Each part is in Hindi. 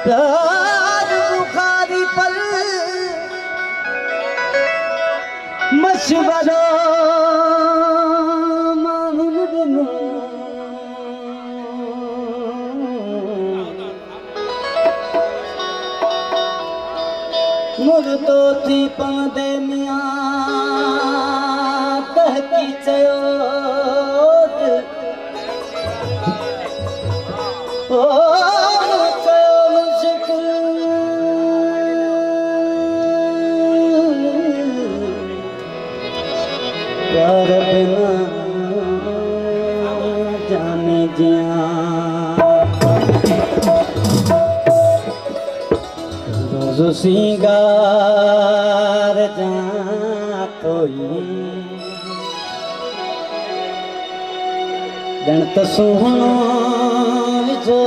प्यार बुखारी पर मशवरा मुर्दो थी पंदे मियां तहकी चयो प्यार बिना जाने जिया रोज सिंगार जा जन तो सुहणो जो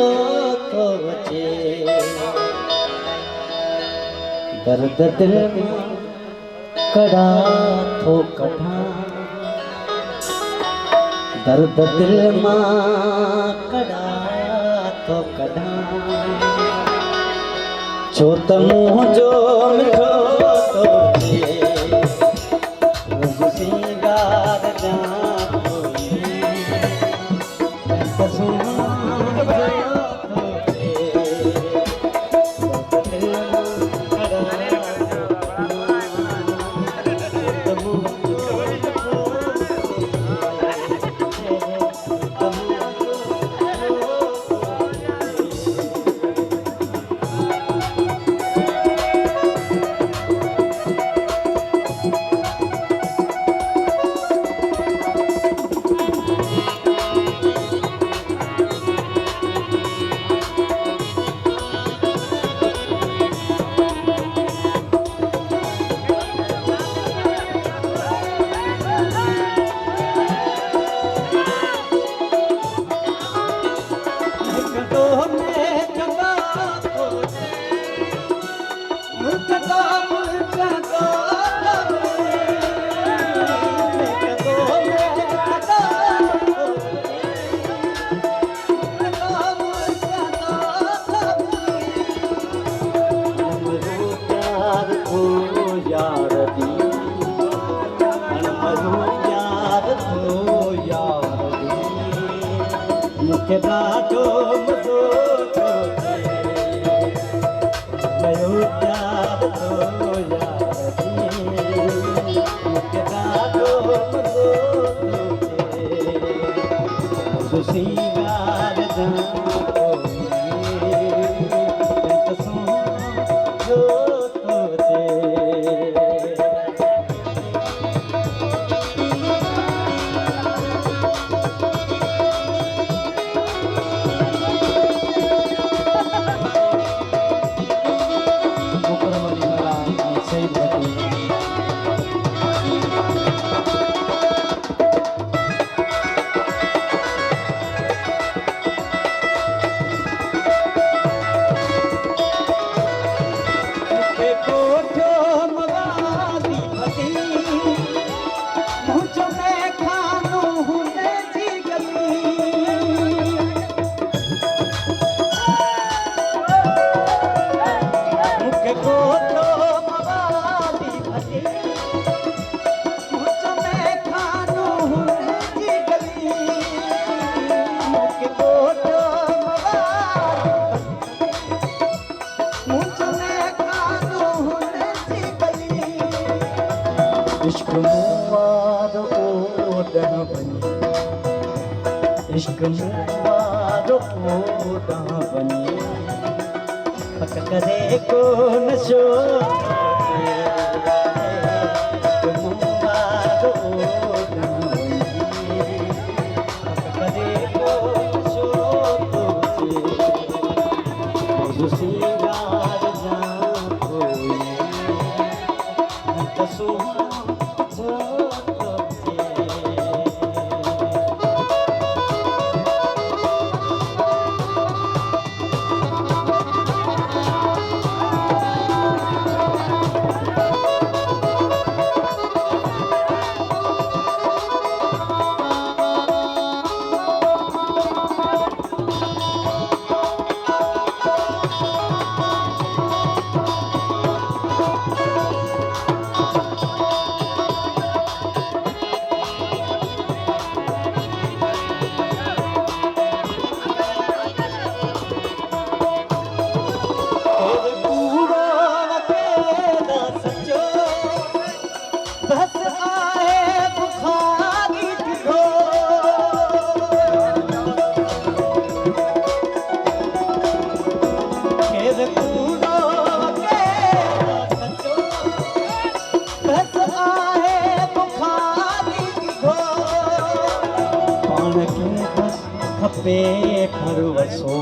तो बचे दर्द दिल में कड़ा थो कढ़ा दर्द दिल मां कड़ा तो कढ़ा छो त मुंह जो मिठो तो रोज सिंगार जा मुखे ॾाढो मज़ो थो कयो प्यार थो यारी मुखे ॾाढो मज़ो थो सिंगार जा इश्क मुवाद ओडह बनी इश्क मुवाद ओडह बनी पक करे को नशो इश्क मुवाद ओडह बनी पक करे को नशो तो खपे फरवसो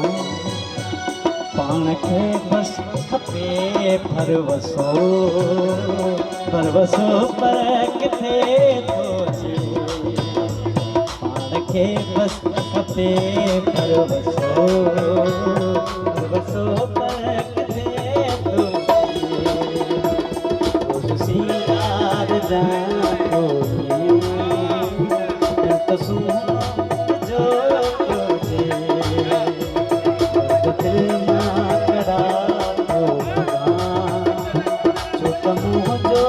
पाण खे बस खपे फरवसो फरवसो पर किथे थो अचे पाण खे बस खपे फरवसो फरवसो पर किथे थो अचे सीरार जा जो तुझे दिल ना करा तो जो कमु जो